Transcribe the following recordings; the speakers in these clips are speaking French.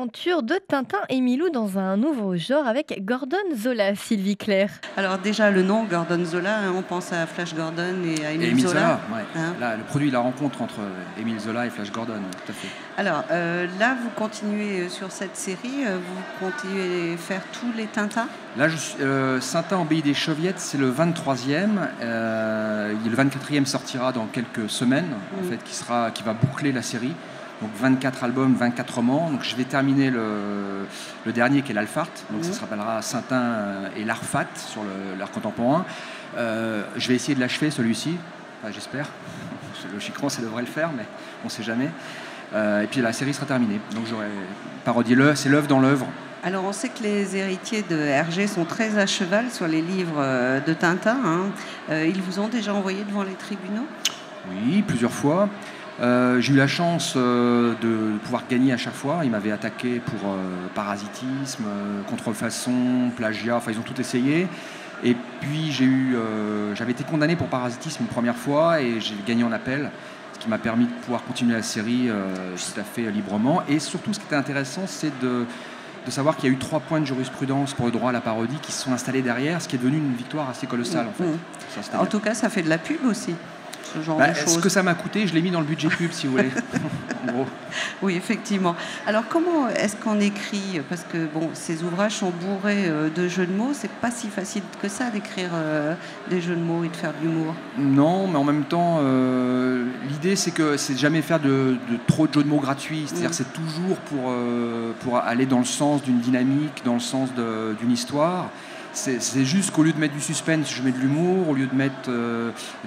aventures de Tintin et Milou dans un nouveau genre avec Gordon Zola, Sylvie Claire. Alors déjà le nom Gordon Zola, on pense à Flash Gordon et à Émile Zola. Zola, ouais. Hein. Là, le produit, la rencontre entre Émile Zola et Flash Gordon, tout à fait. Alors là, vous continuez sur cette série, vous continuez à faire tous les Tintins. Là, Tintin en Pays des Cheviettes, c'est le 23e. Le 24e sortira dans quelques semaines, en fait, qui va boucler la série. Donc 24 albums, 24 romans. Donc je vais terminer le dernier qui est l'Alphart. Donc ça se rappellera Tintin et l'Arfat sur l'art contemporain. Je vais essayer de l'achever celui-ci, enfin, j'espère. Logiquement ça devrait le faire, mais on ne sait jamais. Et puis la série sera terminée. Donc j'aurai parodié c'est l'œuvre dans l'œuvre. Alors on sait que les héritiers de Hergé sont très à cheval sur les livres de Tintin. Ils vous ont déjà envoyé devant les tribunaux ? Oui, plusieurs fois. J'ai eu la chance de pouvoir gagner à chaque fois. Ils m'avaient attaqué pour parasitisme, contrefaçon, plagiat, enfin ils ont tout essayé. Et puis j'avais été condamné pour parasitisme une première fois et j'ai gagné en appel, ce qui m'a permis de pouvoir continuer la série tout à fait librement. Et surtout ce qui était intéressant, c'est de savoir qu'il y a eu 3 points de jurisprudence pour le droit à la parodie qui se sont installés derrière, ce qui est devenu une victoire assez colossale en fait. En tout cas, ça fait de la pub aussi. Ce que ça m'a coûté, je l'ai mis dans le budget pub, si vous voulez, en gros. Oui, effectivement. Alors, comment est-ce qu'on écrit ? Parce que bon, ces ouvrages sont bourrés de jeux de mots. C'est pas si facile que ça d'écrire des jeux de mots et de faire de l'humour. Non, mais en même temps, l'idée, c'est que c'est de jamais faire de trop de jeux de mots gratuits. C'est-à-dire, c'est toujours pour aller dans le sens d'une dynamique, dans le sens d'une histoire. C'est juste qu'au lieu de mettre du suspense, je mets de l'humour. Au lieu de mettre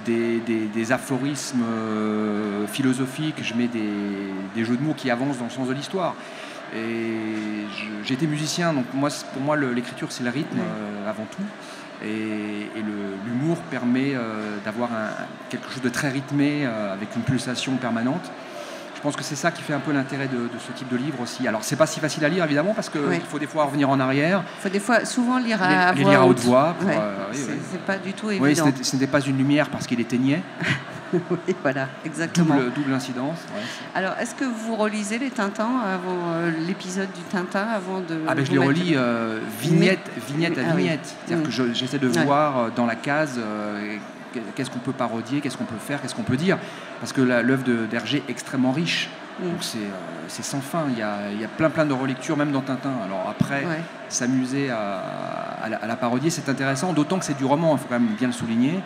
des aphorismes philosophiques, je mets des jeux de mots qui avancent dans le sens de l'histoire. Et j'ai été musicien, donc pour moi, l'écriture, c'est le rythme avant tout. Et l'humour permet d'avoir quelque chose de très rythmé, avec une pulsation permanente. Je pense que c'est ça qui fait un peu l'intérêt de ce type de livre aussi. Alors, c'est pas si facile à lire, évidemment, parce qu'il faut des fois revenir en arrière. Il faut des fois, souvent lire à haute voix. C'est pas du tout évident. Oui, ce n'était pas une lumière parce qu'il éteignait. Oui, voilà, exactement. Double incidence. Ouais. Alors, est-ce que vous relisez les Tintins avant l'épisode du Tintin avant de... Je les relis vignette à vignette. C'est-à-dire que j'essaie de voir dans la case... qu'est-ce qu'on peut parodier, qu'est-ce qu'on peut faire, qu'est-ce qu'on peut dire. Parce que l'œuvre d'Hergé est extrêmement riche. Donc c'est sans fin. Il y a plein de relectures, même dans Tintin. Alors après, s'amuser à la parodier, c'est intéressant. D'autant que c'est du roman, il faut quand même bien le souligner.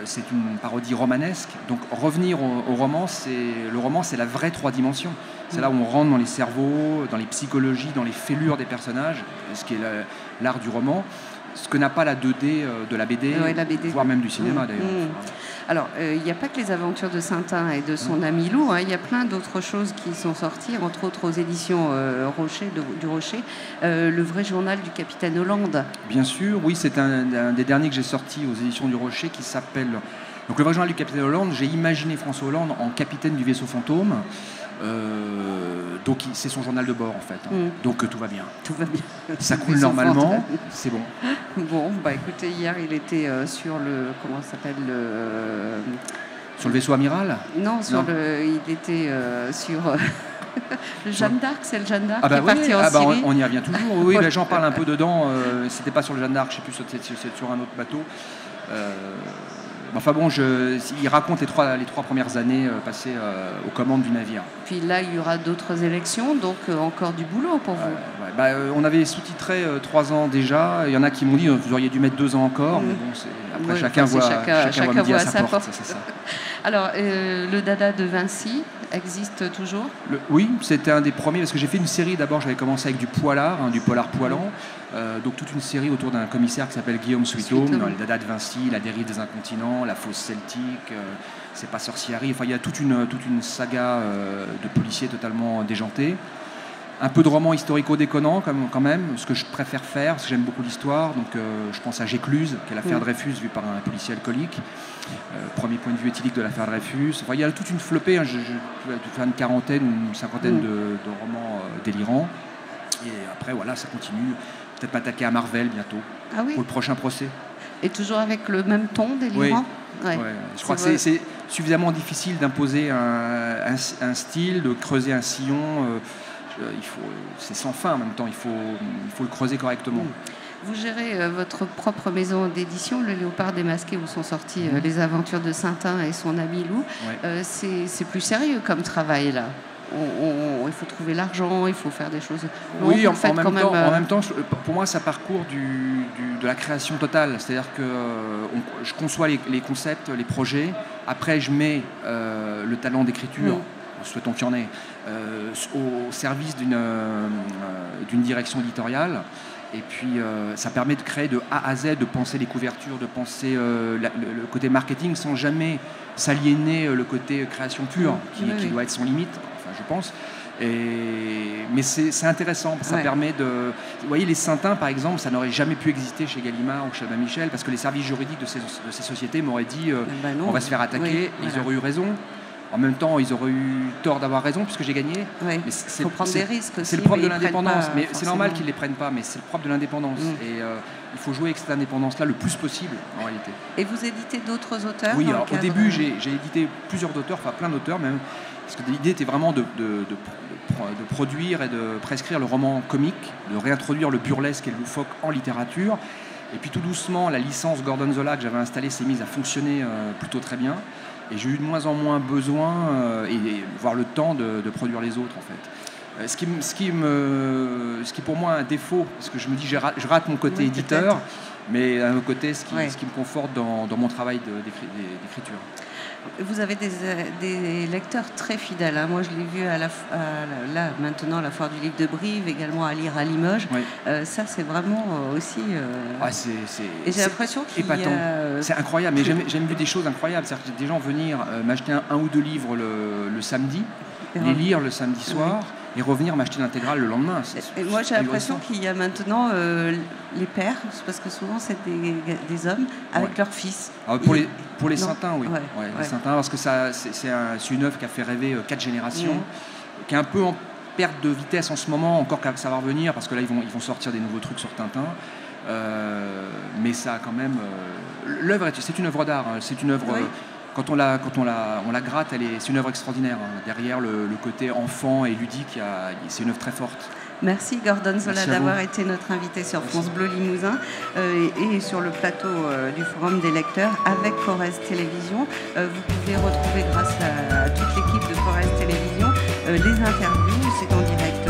C'est une parodie romanesque. Donc revenir au roman, le roman, c'est la vraie 3 dimensions. C'est là où on rentre dans les cerveaux, dans les psychologies, dans les fêlures des personnages, ce qui est l'art du roman. Ce que n'a pas la 2D de la BD, voire même du cinéma d'ailleurs. Alors, il n'y a pas que les aventures de Tintin et de son ami Lou, il y a plein d'autres choses qui sont sorties, entre autres aux éditions du Rocher, le vrai journal du capitaine Hollande. Bien sûr, oui, c'est un des derniers que j'ai sorti aux éditions du Rocher qui s'appelle... Donc le vrai journal du capitaine Hollande, j'ai imaginé François Hollande en capitaine du vaisseau fantôme. Donc c'est son journal de bord en fait. Donc tout va bien. Tout va bien. Ça coule normalement, c'est bon. Bon, écoutez, hier il était sur le... Comment ça s'appelle sur le vaisseau amiral ? Non, il était sur... le Jeanne d'Arc, c'est le Jeanne d'Arc qui est parti en Syrie. On y revient toujours. Oui, j'en parle un peu dedans. C'était pas sur le Jeanne d'Arc, je sais plus, c'était sur un autre bateau. Enfin bon, il raconte les trois premières années passées aux commandes du navire. Puis là, il y aura d'autres élections, donc encore du boulot pour vous. On avait sous-titré 3 ans déjà. Il y en a qui m'ont dit vous auriez dû mettre 2 ans encore. Mais bon, après, chacun voit midi à sa porte. C'est ça. Alors, le Dada de Vinci existe toujours ? Oui, c'était un des premiers, parce que j'ai fait une série. D'abord, j'avais commencé avec du poilard, du polar poilant. Donc toute une série autour d'un commissaire qui s'appelle Guillaume Sweethome, dans les Dada de Vinci, La dérive des incontinents, La fosse celtique, C'est pas sorcièrerie. Enfin, il y a toute une saga de policiers totalement déjantés. Un peu de roman historico-déconnant quand même, ce que je préfère faire, parce que j'aime beaucoup l'histoire. Donc je pense à Gécluse, qui est l'affaire Dreyfus vue par un policier alcoolique. Premier point de vue éthylique de l'affaire Dreyfus. Enfin, il y a toute une flopée, je vais faire une quarantaine ou une cinquantaine de romans délirants. Et après, voilà, ça continue. Peut-être m'attaquer à Marvel bientôt, pour le prochain procès. Et toujours avec le même ton délirant ? Oui. Ouais. Je crois que c'est suffisamment difficile d'imposer un style, de creuser un sillon. c'est sans fin en même temps, il faut le creuser correctement. Vous gérez votre propre maison d'édition, Le Léopard démasqué, où sont sorties les aventures de Tintin et son ami Lou. Ouais. C'est plus sérieux comme travail, là. Il faut trouver l'argent, il faut faire des choses. Oui, en même temps, pour moi, ça parcourt de la création totale. C'est-à-dire que je conçois les concepts, les projets. Après, je mets le talent d'écriture, souhaitons qu'il y en ait, au service d'une direction éditoriale. Et puis, ça permet de créer de A à Z, de penser les couvertures, de penser le côté marketing, sans jamais s'aliéner le côté création pure, qui doit être sans limite, enfin, je pense. Mais c'est intéressant, ça permet de... Vous voyez, les Saintins, par exemple, ça n'aurait jamais pu exister chez Gallimard ou chez Albin Michel, parce que les services juridiques de ces sociétés m'auraient dit on va se faire attaquer, ils auraient eu raison. En même temps, ils auraient eu tort d'avoir raison puisque j'ai gagné. Oui. Il faut prendre des risques aussi. C'est le propre de l'indépendance. Mais c'est normal qu'ils ne les prennent pas, mais c'est le propre de l'indépendance. Et il faut jouer avec cette indépendance-là le plus possible, en réalité. Et vous éditez d'autres auteurs? Oui, alors, au début, j'ai édité plusieurs auteurs, enfin plein d'auteurs même. Parce que l'idée était vraiment de produire et de prescrire le roman comique, de réintroduire le burlesque et le loufoque en littérature. Et puis tout doucement, la licence Gordon Zola que j'avais installée s'est mise à fonctionner plutôt très bien. Et j'ai eu de moins en moins besoin voire le temps de produire les autres en fait. Ce qui pour moi un défaut, parce que je me dis je rate mon côté éditeur, mais d'un autre côté ce qui me conforte dans mon travail d'écriture. Vous avez des lecteurs très fidèles. Moi, je l'ai vu là maintenant à la foire du livre de Brive, également à lire à Limoges. Oui. Ça, c'est vraiment aussi. Et j'ai l'impression qu'il épatant. C'est incroyable. Mais j'ai vu des choses incroyables. C'est-à-dire que des gens venir m'acheter un ou deux livres le samedi, les lire le samedi soir. Oui. Et revenir m'acheter l'intégrale le lendemain. Et moi, j'ai l'impression qu'il y a maintenant les pères, parce que souvent, c'est des hommes avec leurs fils. Alors, pour les Saintins, oui. Les Saintins, parce que c'est une œuvre qui a fait rêver 4 générations, qui est un peu en perte de vitesse en ce moment, encore que ça va revenir, parce que là, ils vont sortir des nouveaux trucs sur Tintin. Mais ça a quand même... L'œuvre, c'est une œuvre d'art. C'est une œuvre... Quand on la gratte, c'est une œuvre extraordinaire. Derrière le côté enfant et ludique, c'est une œuvre très forte. Merci Gordon Zola d'avoir été notre invité sur France Bleu Limousin et sur le plateau du Forum des lecteurs avec Forest Télévision. Vous pouvez retrouver grâce à toute l'équipe de Forest Télévision les interviews, c'est en direct